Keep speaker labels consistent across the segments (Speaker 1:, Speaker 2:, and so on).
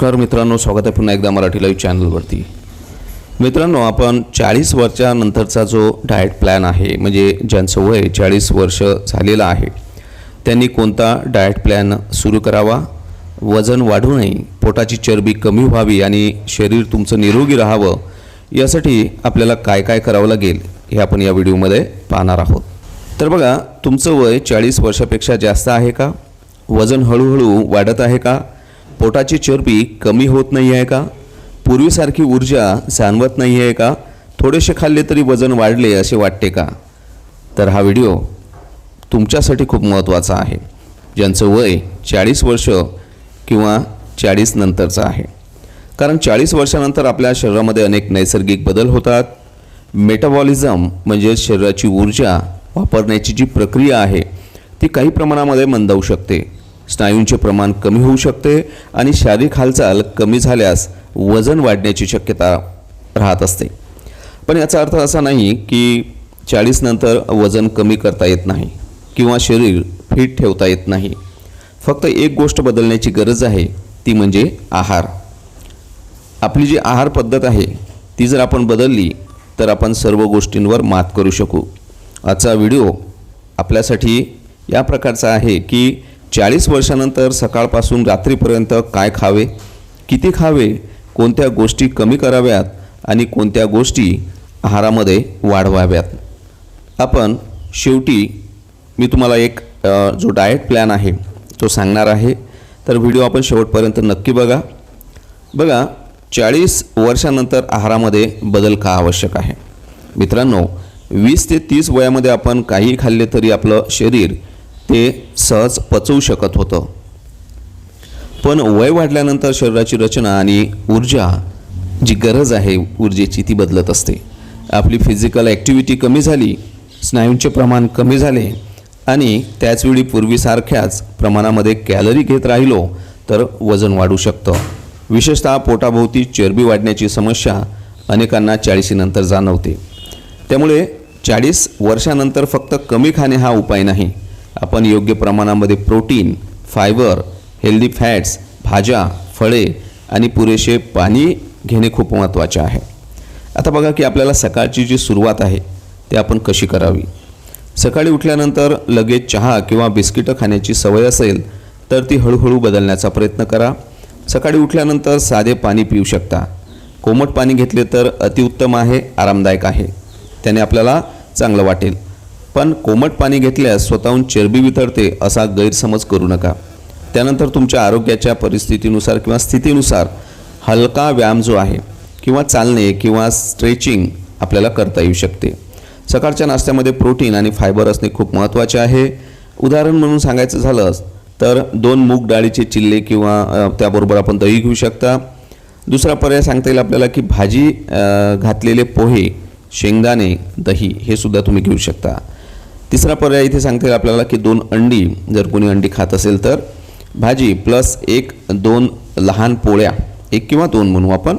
Speaker 1: नमस्कार मित्रांनो, स्वागत आहे पुन्हा एकदा मराठी लाईव्ह चॅनलवरती। मित्रांनो, आपण 40 वर्षानंतरचा जो डाएट प्लॅन आहे, म्हणजे ज्यांचं वय 40 वर्ष झालेलं आहे त्यांनी कोणता डाएट प्लॅन सुरू करावा, वजन वाढू नये, पोटाची चरबी कमी व्हावी आणि शरीर तुमचं निरोगी राहावं, यासाठी आपल्याला काय काय करावं लागेल हे आपण या व्हिडिओमध्ये पाहणार आहोत। तर बघा, तुमचं वय 40 वर्षापेक्षा जास्त आहे का? वजन हळूहळू वाढत आहे का? पोटाची चरबी कमी होत नाही आहे का? पूर्वीसारखी ऊर्जा जाणवत नाही आहे का? थोडेसे खाल्ले तरी वजन वाढले असे वाटते का? तर हा व्हिडिओ तुमच्यासाठी खूप महत्त्वाचा आहे, ज्यांचं वय 40 वर्ष किंवा 40 नंतरचं आहे। कारण 40 वर्षानंतर आपल्या शरीरामध्ये अनेक नैसर्गिक बदल होतात। मेटाबॉलिझम म्हणजे शरीराची ऊर्जा वापरण्याची जी प्रक्रिया आहे ती काही प्रमाणामध्ये मंदावू शकते, स्नायूंचे प्रमाण कमी होऊ शकते आणि शारीरिक हालचाल कमी झाल्यास वजन वाढण्याची शक्यता राहत असते। पण याचा अर्थ असा नाही की 40 नंतर वजन कमी करता येत नाही किंवा शरीर फिट ठेवता येत नाही। फक्त एक गोष्ट बदलण्याची गरज आहे, ती म्हणजे आहार। आपली जी आहार पद्धत आहे ती जर आपण बदलली तर आपण सर्व गोष्टींवर मात करू शकू। आजचा व्हिडिओ आपल्यासाठी या प्रकारचा आहे की 40 वर्षानंतर सकाळपासून रात्रीपर्यंत काय खावे, किती खावे, कोणत्या गोष्टी कमी कराव्यात आणि कोणत्या गोष्टी आहारामध्ये वाढवाव्यात। आपण शेवटी मी तुम्हाला एक जो डाएट प्लॅन आहे तो सांगणार आहे, तर व्हिडिओ आपण शेवटपर्यंत नक्की बघा। 40 वर्षानंतर आहारामध्ये बदल का आवश्यक आहे? मित्रांनो, 20 ते 30 वयामध्ये आपण काही खाल्ले तरी आपलं शरीर ते सहज पचवू शकत होतं, पण वय वाढल्यानंतर शरीराची रचना आणि ऊर्जा जी गरज आहे ऊर्जेची ती बदलत असते। आपली फिजिकल ॲक्टिव्हिटी कमी झाली, स्नायूंचे प्रमाण कमी झाले आणि त्याचवेळी पूर्वीसारख्याच प्रमाणामध्ये कॅलरी घेत राहिलो तर वजन वाढू शकतं। विशेषतः पोटाभोवती चरबी वाढण्याची समस्या अनेकांना 40 नंतर जाणवते। त्यामुळे 40 वर्षानंतर फक्त कमी खाणे हा उपाय नाही, आपण योग्य प्रमाणामध्ये प्रोटीन, फायबर, हेल्दी फॅट्स, भाज्या, फळे आणि पुरेसे पाणी घेणे खूप महत्त्वाचे आहे। आता बघा की आपल्याला सकाळची जी सुरुवात आहे ती आपण कशी करावी। सकाळी उठल्यानंतर लगेच चहा किंवा बिस्किटं खाण्याची सवय असेल तर ती हळूहळू बदलण्याचा प्रयत्न करा। सकाळी उठल्यानंतर साधे पाणी पिऊ शकता। कोमट पाणी घेतले तर अतिउत्तम आहे, आरामदायक आहे, त्याने आपल्याला चांगलं वाटेल। पण कोमट पाणी घेतल्यास स्वतःहून चरबी वितळते असा गैरसमज करू नका। त्यानंतर तुमच्या आरोग्याच्या परिस्थितीनुसार किंवा स्थितीनुसार हलका व्यायाम जो आहे किंवा चालणे किंवा स्ट्रेचिंग आपल्याला करता येऊ शकते। सकाळच्या नाश्त्यामध्ये प्रोटीन आणि फायबर असणे खूप महत्त्वाचे आहे। उदाहरण म्हणून सांगायचं झालं तर 2 मूग डाळीचे चिल्ले किंवा त्याबरोबर आपण दही घेऊ शकता। दुसरा पर्याय सांगता येईल आपल्याला की भाजी घातलेले पोहे, शेंगदाणे, दही हे सुद्धा तुम्ही घेऊ शकता। तिसरा पर्याय इथे सांगता येईल आपल्याला की 2 अंडी, जर कोणी अंडी खात असेल तर भाजी प्लस 1-2 लहान पोळ्या, 1 किंवा 2 म्हणू आपण।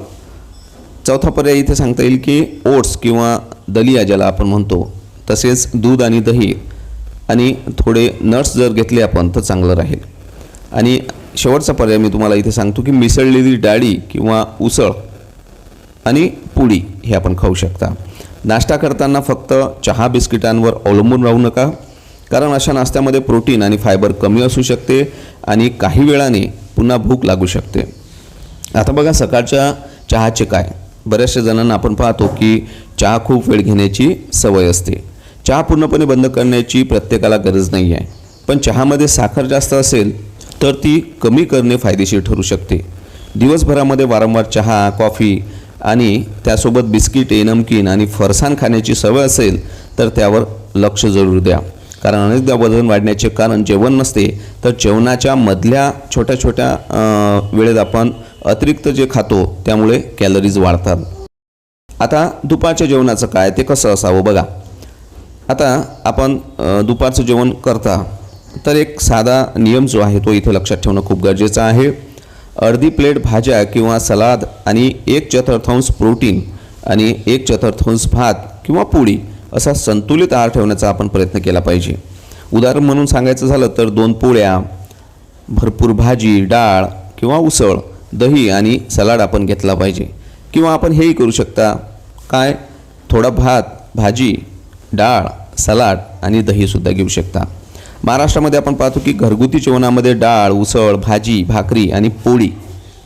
Speaker 1: चौथा पर्याय इथे सांगता येईल की ओट्स किंवा दलिया ज्याला आपण म्हणतो, तसेच दूध आणि दही आणि थोडे नट्स जर घेतले आपण तर चांगलं राहील। आणि शेवटचा पर्याय मी तुम्हाला इथे सांगतो की मिसळलेली डाळी किंवा उसळ आणि पुडी हे आपण खाऊ शकता। नाश्ता करताना फक्त चहा बिस्किटांवर अवलंबून राहू नका, कारण अशा नाश्त्यामध्ये प्रोटीन आणि फायबर कमी असू शकते आणि काही वेळाने पुन्हा भूक लागू शकते। आता बघा, सकाळच्या चहाचे काय? बऱ्याचशा जणांना आपण पाहतो की चहा खूप वेळ घेण्याची सवय असते। चहा पूर्णपणे बंद करण्याची प्रत्येकाला गरज नाही आहे, पण चहामध्ये साखर जास्त असेल तर ती कमी करणे फायदेशीर ठरू शकते। दिवसभरामध्ये वारंवार चहा, कॉफी आणि त्यासोबत बिस्किटे, नमकीन आणि फरसाण खाण्याची सवय असेल तर त्यावर लक्ष जरूर द्या, कारण अनेकदा वजन वाढण्याचे कारण जेवण नसते तर जेवणाच्या मधल्या छोट्या छोट्या वेळेत आपण अतिरिक्त जे खातो त्यामुळे कॅलरीज वाढतात। आता दुपारच्या जेवणाचं काय, ते कसं असावं बघा। आता आपण दुपारचं जेवण करता तर एक साधा नियम जो आहे तो इथे लक्षात ठेवणं खूप गरजेचं आहे। अर्धी प्लेट भाज्या किंवा सलाद आणि 1/4 प्रोटीन आणि 1/4 भात किंवा पोळी असा संतुलित आहार ठेवण्याचा आपण प्रयत्न केला पाहिजे। उदाहरण म्हणून सांगायचं झालं तर 2 पोळ्या, भरपूर भाजी, डाळ किंवा उसळ, दही आणि सलाड आपण घेतला पाहिजे. किंवा आपण हेही करू शकता, काय, थोडा भात, भाजी, डाळ, सलाड आणि दहीसुद्धा घेऊ शकता. महाराष्ट्रामध्ये आपण पाहतो की घरगुती जेवणामध्ये डाळ, उसळ, भाजी, भाकरी आणि पोळी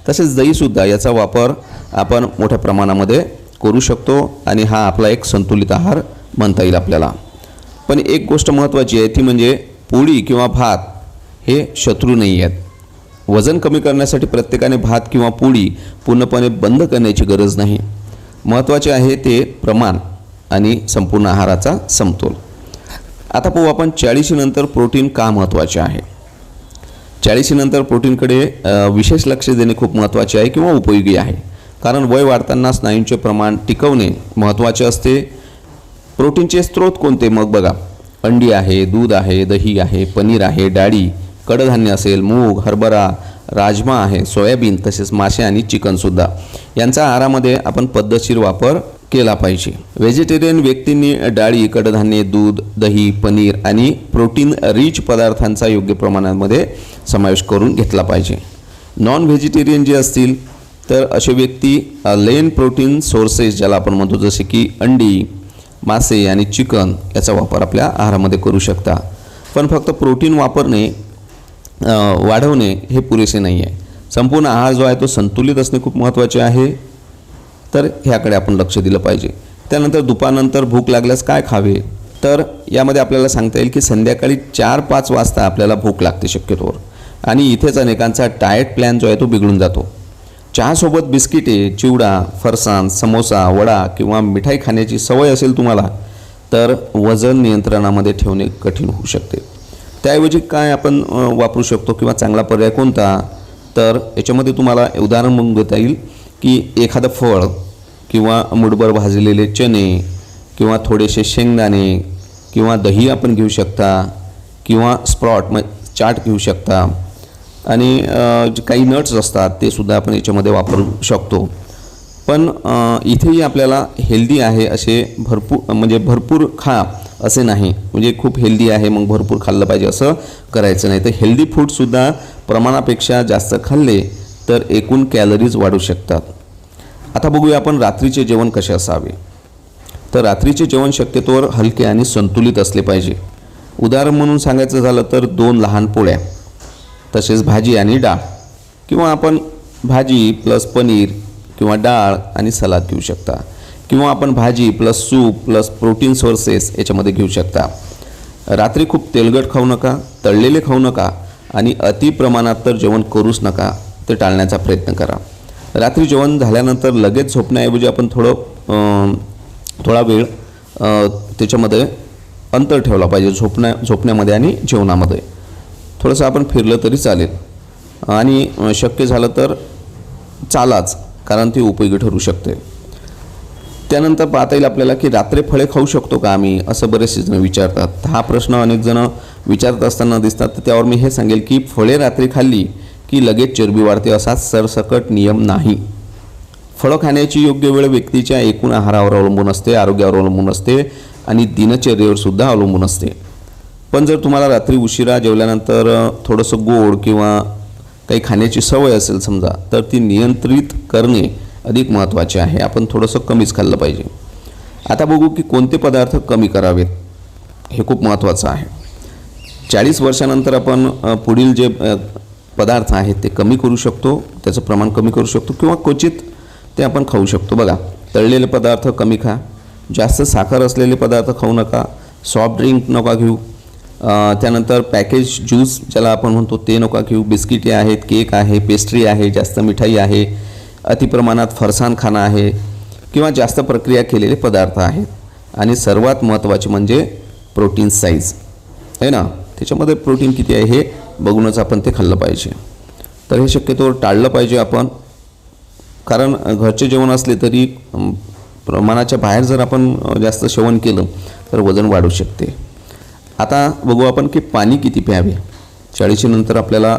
Speaker 1: तसेच दहीसुद्धा याचा वापर आपण मोठ्या प्रमाणामध्ये करू शकतो आणि हा आपला एक संतुलित आहार म्हणता येईल आपल्याला. पण एक गोष्ट महत्त्वाची आहे ती म्हणजे पोळी किंवा भात हे शत्रू नाही आहेत. वजन कमी करण्यासाठी प्रत्येकाने भात किंवा पोळी पूर्णपणे बंद करण्याची गरज नाही. महत्त्वाचे आहे ते प्रमाण आणि संपूर्ण आहाराचा समतोल. आता पाहू आपण 40 नंतर प्रोटीन का महत्त्वाचे आहे. 40 नंतर प्रोटीनकडे विशेष लक्ष देणे खूप महत्त्वाचे आहे किंवा उपयोगी आहे. कारण वय वाढताना स्नायूंचे प्रमाण टिकवणे महत्त्वाचे असते. प्रोटीनचे स्रोत कोणते मग बघा, अंडी आहे, दूध आहे, दही आहे, पनीर आहे, डाळी, कडधान्य असेल, मूग, हरभरा, राजमा आहे, सोयाबीन तसेच मासे आणि चिकनसुद्धा यांचा आहारामध्ये आपण पद्धतशीर वापर केला पाहिजे. व्हेजिटेरियन व्यक्तींनी डाळी, कडधान्ये, दूध, दही, पनीर आणि प्रोटीन रिच पदार्थांचा योग्य प्रमाणामध्ये समावेश करून घेतला पाहिजे. नॉन व्हेजिटेरियन जे असतील तर असे व्यक्ती लेन प्रोटीन सोर्सेस ज्याला आपण म्हणतो जसे की अंडी, मासे आणि चिकन याचा वापर आपल्या आहारामध्ये करू शकता. पण फक्त प्रोटीन वापरणे वाढवणे हे पुरेसे नाही आहे. संपूर्ण आहार जो आहे तो संतुलित असणे खूप महत्त्वाचे आहे. तर ह्याकडे आपण लक्ष दिलं पाहिजे. त्यानंतर दुपारनंतर भूक लागल्यास काय खावे, तर यामध्ये आपल्याला सांगता येईल की संध्याकाळी 4-5 वाजता आपल्याला भूक लागते शक्यतोवर आणि इथेच अनेकांचा डाएट प्लॅन जो आहे तो बिघडून जातो. चहासोबत बिस्किटे, चिवडा, फरसाण, समोसा, वडा किंवा मिठाई खाण्याची सवय असेल तुम्हाला तर वजन नियंत्रणामध्ये ठेवणे कठीण होऊ शकते. त्याऐवजी काय आपण वापरू शकतो किंवा चांगला पर्याय कोणता, तर याच्यामध्ये तुम्हाला उदाहरण म्हणून देता येईल की एखादं फळ किंवा मुठभर भाजलेले चणे किंवा थोडेसे शेंगदाणे किंवा दही आपण घेऊ शकता किंवा स्प्रॉट चाट घेऊ शकता आणि जे काही नट्स असतात ते सुद्धा आपण याच्यामध्ये वापरू शकतो. पण इथेही आपल्याला हेल्दी आहे असे भरपूर खा असे नाही, म्हणजे खूप हेल्दी आहे मग भरपूर खाल्लं पाहिजे असं करायचं नाही. तर हेल्दी फूडसुद्धा प्रमाणापेक्षा जास्त खाल्ले तर एकूण कॅलरीज वाढू शकतात. आता बघूया आपण रात्रीचे जेवण कसे असावे. तर रात्रीचे जेवण शक्यतोवर हलके आणि संतुलित असले पाहिजे. उदाहरण म्हणून सांगायचं झालं तर 2 लहान पोळ्या तसेच भाजी आणि डाळ किंवा आपण भाजी प्लस पनीर किंवा डाळ आणि सलाद घेऊ शकता किंवा आपण भाजी plus soup plus protein sources याच्यामध्ये घेऊ शकता. रात्री खूप तेलकट खाऊ नका, तळलेले खाऊ नका आणि अति प्रमाणात तर जेवण करूच नका, ते टाळण्याचा प्रयत्न करा. रात्री जेवण झाल्यानंतर लगेच झोपण्याऐवजी आपण थोडा वेळ त्याच्यामध्ये अंतर ठेवला पाहिजे. झोपण्यामध्ये आणि जेवणामध्ये थोडंसं आपण फिरलं तरी चालेल आणि शक्य झालं तर चालाच, कारण ती उपयोगी ठरू शकते. त्यानंतर पाहता येईल आपल्याला की रात्री फळे खाऊ शकतो का आम्ही, असं बरेचसे जण विचारतात. हा प्रश्न अनेक जण विचारत असताना दिसतात. तर त्यावर मी हे सांगेल की फळे रात्री खाल्ली की लगेच चरबी वाढते असा सरसकट नियम नाही. फळं खाण्याची योग्य वेळ व्यक्तीच्या एकूण आहारावर अवलंबून असते, आरोग्यावर अवलंबून असते आणि दिनचर्येवर सुद्धा अवलंबून असते. पण जर तुम्हाला रात्री उशिरा जेवल्यानंतर थोडंसं गोड किंवा काही खाण्याची सवय असेल समजा, तर ती नियंत्रित करणे अधिक महत्त्वाचे आहे. आपण थोडंसं कमीच खाल्लं पाहिजे. आता बघू की कोणते पदार्थ कमी करावेत, हे खूप महत्त्वाचं आहे. 40 वर्षानंतर आपण पुढील जे पदार्थ आहेत ते कमी करू शकतो, त्याचं प्रमाण कमी करू शकतो किंवा क्वचित ते आपण खाऊ शकतो. बघा, तळलेले पदार्थ कमी खा, जास्त साखर असलेले पदार्थ खाऊ नका, सॉफ्ट ड्रिंक नका घेऊ, त्यानंतर पॅकेज ज्यूस ज्याला आपण म्हणतो ते नका घेऊ, बिस्किटे आहेत, केक आहे, पेस्ट्री आहे, जास्त मिठाई आहे, अतिप्रमाणात फरसाण खाणं आहे किंवा जास्त प्रक्रिया केलेले पदार्थ आहेत. आणि सर्वात महत्त्वाचे म्हणजे प्रोटीन साईज आहे ना, त्याच्यामध्ये प्रोटीन किती आहे हे बघूनच आपण ते खाल्लं पाहिजे. तर हे शक्यतोवर टाळलं पाहिजे आपण, कारण घरचे जेवण असले तरी प्रमाणाच्या बाहेर जर आपण जास्त सेवन केलं तर वजन वाढू शकते. आता बघू आपण की पाणी किती प्यावे. 40 नंतर आपल्याला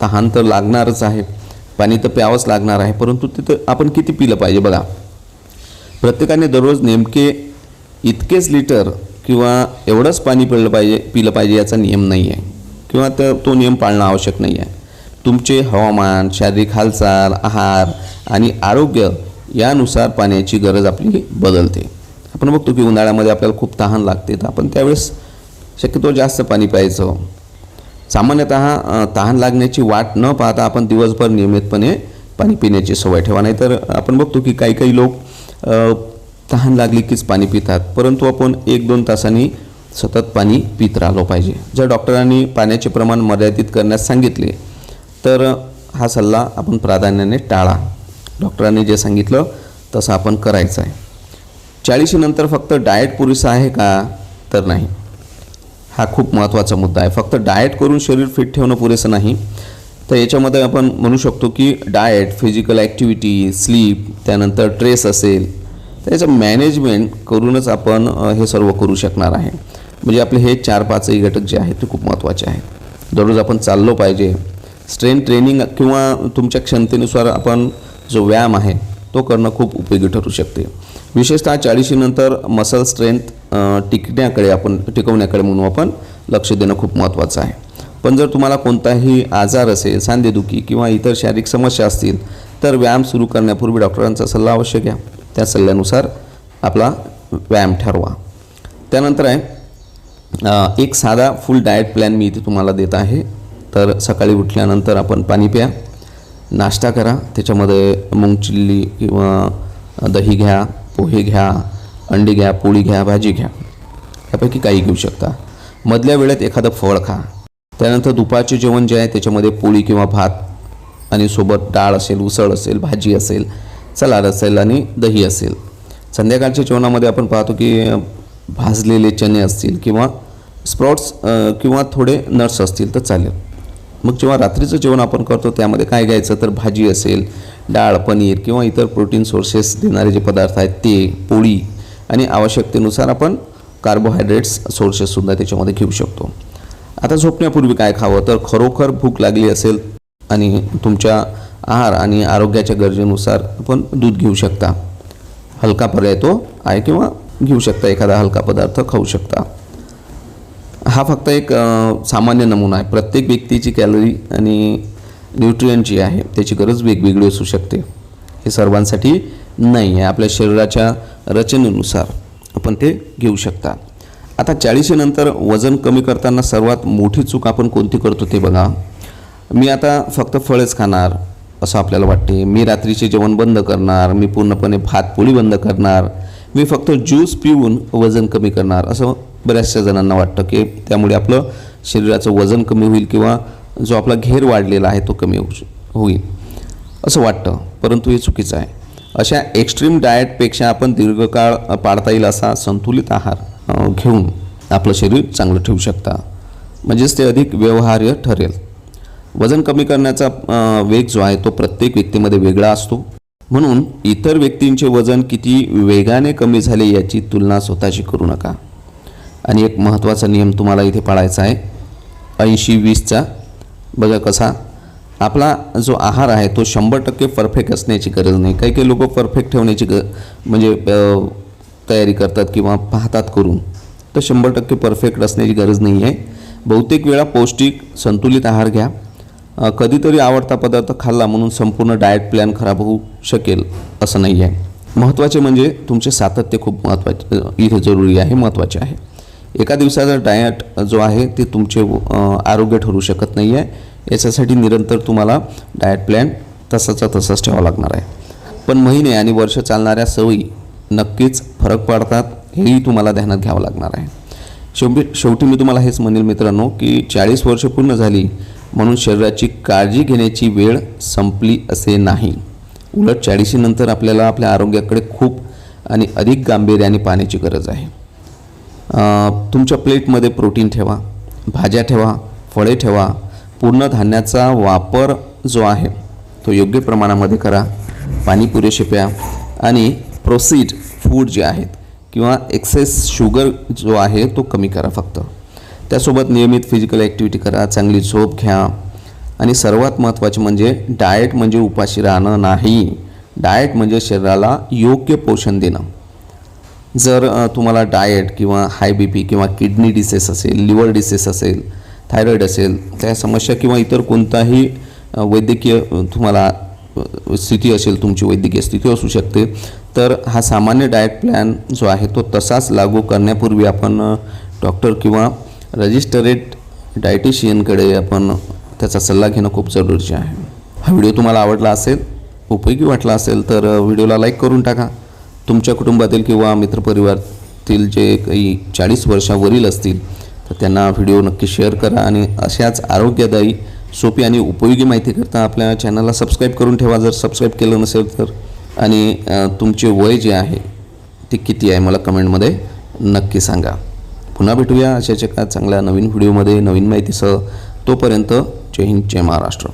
Speaker 1: तहान तर लागणारच आहे, पाणी तर प्यावंच लागणार आहे, परंतु तिथं आपण किती पिलं पाहिजे. बघा, प्रत्येकाने दररोज नेमके इतकेच लिटर किंवा एवढंच पाणी पिलं पाहिजे याचा नियम नाही आहे किंवा तो नियम पाळणं आवश्यक नाही आहे. तुमचे हवामान, शारीरिक हालचाल, आहार आणि आरोग्य यानुसार पाण्याची गरज आपली बदलते. आपण बघतो की उन्हाळ्यामध्ये आपल्याला खूप तहान लागते, तर आपण त्यावेळेस शक्यतो जास्त पाणी प्यायचं. सामान्यतः तहान लागण्याची वाट न पाहता आपण दिवसभर नियमितपणे पाणी पिण्याची सवय ठेवा. नाहीतर आपण बघतो की काही लोक तहान लागली कीच पाणी पितात, परंतु आपण 1-2 तासांनी सतत पाणी पित राहिलो पाहिजे. जर डॉक्टरांनी पाण्याचे प्रमाण मर्यादित करण्यास सांगितले तर हा सल्ला आपण प्राधान्याने टाळा. डॉक्टरांनी जे सांगितलं तसं आपण करायचं आहे. 40 नंतर फक्त डाएट पुरेसा आहे का? तर नाही. हा खूप महत्त्वाचा मुद्दा आहे. फक्त डाएट करून शरीर फिट ठेवणं पुरेसं नाही, तर याच्यामध्ये आपण म्हणू शकतो की डाएट, फिजिकल ॲक्टिव्हिटी, स्लीप, त्यानंतर स्ट्रेस असेल, त्याचं मॅनेजमेंट करूनच आपण हे सर्व करू शकणार आहे. म्हणजे आपले हे 4-5 घटक जे आहेत ते खूप महत्त्वाचे आहेत. दररोज आपण चाललो पाहिजे. स्ट्रेंथ ट्रेनिंग किंवा तुमच्या क्षमतेनुसार आपण जो व्यायाम आहे तो करणं खूप उपयोगी ठरू शकते. विशेषतः 40 नंतर मसल स्ट्रेंथ टिकवण्याकडे म्हणून आपण लक्ष देणं खूप महत्त्वाचं आहे. पण जर तुम्हाला कोणताही आजार असेल, सांधेदुखी किंवा इतर शारीरिक समस्या असतील तर व्यायाम सुरू करण्यापूर्वी डॉक्टरांचा सल्ला अवश्य घ्या. त्या सल्ल्यानुसार आपला व्यायाम ठरवा. त्यानंतर आहे एक साधा फुल डाएट प्लॅन मी इथे तुम्हाला देत आहे. तर सकाळी उठल्यानंतर आपण पाणी प्या, नाश्ता करा, त्याच्यामध्ये मूग चिल्ली किंवा दही घ्या, पोहे घ्या, अंडी घ्या, पोळी घ्या, भाजी घ्या, यापैकी काही घेऊ शकता. मधल्या वेळेत एखादं फळ खा. त्यानंतर दुपारचे जेवण जे आहे त्याच्यामध्ये पोळी किंवा भात आणि सोबत डाळ असेल, उसळ असेल, भाजी असेल, सलाड असेल आणि दही असेल. संध्याकाळच्या जेवणामध्ये आपण पाहतो की भाजलेले चणे असतील किंवा स्प्राउट्स किंवा थोडे नट्स असतील तर चालेल. मग जेव्हा रात्रीचं जेवण आपण करतो त्यामध्ये काय घ्यायचं तर भाजी असेल, डाळ, पनीर किंवा इतर प्रोटीन सोर्सेस देणारे जे पदार्थ आहेत ते, पोळी आणि आवश्यकतेनुसार आपण कार्बोहायड्रेट्स सोर्सेससुद्धा त्याच्यामध्ये घेऊ शकतो. आता झोपण्यापूर्वी काय खावं तर खरोखर भूक लागली असेल आणि तुमच्या आहार आणि आरोग्याच्या गरजेनुसार आपण दूध घेऊ शकता. हलका पर्याय तो आहे किंवा घेऊ शकता, एखादा हलका पदार्थ खाऊ शकता. हा फक्त एक सामान्य नमुना आहे. प्रत्येक व्यक्तीची कॅलरी आणि न्यूट्रिएंट जी आहे त्याची गरज वेगवेगळी असू शकते. हे सर्वांसाठी नाही आहे. आपल्या शरीराच्या रचनेनुसार आपण ते घेऊ शकता. आता 40 नंतर वजन कमी करताना सर्वात मोठी चूक आपण कोणती करतो ते बघा. मी आता फक्त फळच खाणार असं आपल्याला वाटते. मी रात्रीचे जेवण बंद करणार, मी पूर्णपणे भात पोळी बंद करणार, मी फक्त ज्यूस पिऊन वजन कमी करणार, असं बऱ्याचशा जणांना वाटतं की त्यामुळे आपलं शरीराचं वजन कमी होईल किंवा जो आपला घेर वाढलेला आहे तो कमी होईल असं वाटतं, परंतु हे चुकीचं आहे. अशा एक्स्ट्रीम डाएटपेक्षा आपण दीर्घकाळ पाळता येईल असा संतुलित आहार घेऊन आपलं शरीर चांगलं ठेवू शकता, म्हणजेच ते अधिक व्यवहार्य ठरेल. वजन कमी करण्याचा वेग जो आहे तो प्रत्येक व्यक्तीमध्ये वेगळा असतो. म्हणून इतर व्यक्तींचे वजन किती वेगाने कमी झाले याची तुलना स्वतःशी करू नका. आणि एक महत्त्वाचा नियम तुम्हाला इथे पाळायचा आहे 80-20चा. बघा कसा आपला जो आहार आहे तो 100% परफेक्ट असण्याची गरज नाही. काही लोक परफेक्ट ठेवण्याची म्हणजे तयारी करतात किंवा पाहतात करून, तर 100% परफेक्ट असण्याची गरज नाही आहे. बहुतेक वेळा पौष्टिक संतुलित आहार घ्या. कधीतरी आवडता पदार्थ खाल्ला म्हणून संपूर्ण डाएट प्लॅन खराब होऊ शकेल असं नाही आहे. महत्त्वाचे म्हणजे तुमचे सातत्य खूप इथे जरुरी आहे, महत्त्वाचे आहे. एका दिवसाचा डाएट जो आहे ते तुमचे आरोग्य ठरू शकत नाही आहे. याच्यासाठी निरंतर तुम्हाला डाएट प्लॅन तसाचा तसाच ठेवावा लागणार आहे. पण महिने आणि वर्ष चालणाऱ्या सवयी नक्कीच फरक पडतात, हेही तुम्हाला ध्यानात घ्यावं लागणार आहे. शेवटी मी तुम्हाला हेच म्हणेल मित्रांनो की 40 वर्ष पूर्ण झाली म्हणून शरीराची काळजी घेण्याची वेळ संपली असे नाही. उलट 40 नंतर आपल्याला आपल्या आरोग्याकडे खूप आणि अधिक गांभीर्याने पाहण्याची गरज आहे. तुमच्या प्लेटमध्ये प्रोटीन ठेवा, भाज्या ठेवा, फळे ठेवा. पूर्ण धान्याचा वापर जो आहे तो योग्य प्रमाणामध्ये करा. पाणी पुरेसे प्या आणि प्रोसेस्ड फूड जे आहेत किंवा एक्सेस शुगर जो आहे तो कमी करा फक्त. त्यासोबत नियमित फिजिकल ॲक्टिव्हिटी करा, चांगली झोप घ्या आणि सर्वात महत्त्वाचे म्हणजे डाएट म्हणजे उपाशी राहणं नाही. डाएट म्हणजे शरीराला योग्य पोषण देणं. जर तुम्हाला डाएट किंवा हाय BP किंवा किडनी डिसीज असेल, लिव्हर डिसीज असेल, थायरॉईड असेल, त्या समस्या किंवा इतर कोणताही वैद्यकीय तुम्हाला स्थिती असेल, तुमची वैद्यकीय स्थिती असू शकते, तर हा सामान्य डाएट प्लॅन जो आहे तो तसाच लागू करण्यापूर्वी आपण डॉक्टर किंवा रजिस्टरेड डायटिशियनकडे आपण त्याचा सल्ला घेणं खूप जरुरीचे आहे. हा व्हिडिओ तुम्हाला आवडला असेल, उपयोगी वाटला असेल तर व्हिडिओला लाईक करून टाका. तुमच्या कुटुंबातील किंवा मित्रपरिवारातील जे काही 40 वर्षावरील असतील तर त्यांना व्हिडिओ नक्की शेअर करा आणि अशाच आरोग्यदायी, सोपी आणि उपयोगी माहिती करता आपल्या चॅनलला सबस्क्राईब करून ठेवा जर सबस्क्राईब केलं नसेल तर. आणि तुमचे वय जे आहे ते किती आहे मला कमेंटमध्ये नक्की सांगा. पुन्हा भेटूया अशाच एका चांगल्या नवीन व्हिडिओमध्ये नवीन माहितीसह. तोपर्यंत जय हिंद, जय महाराष्ट्र.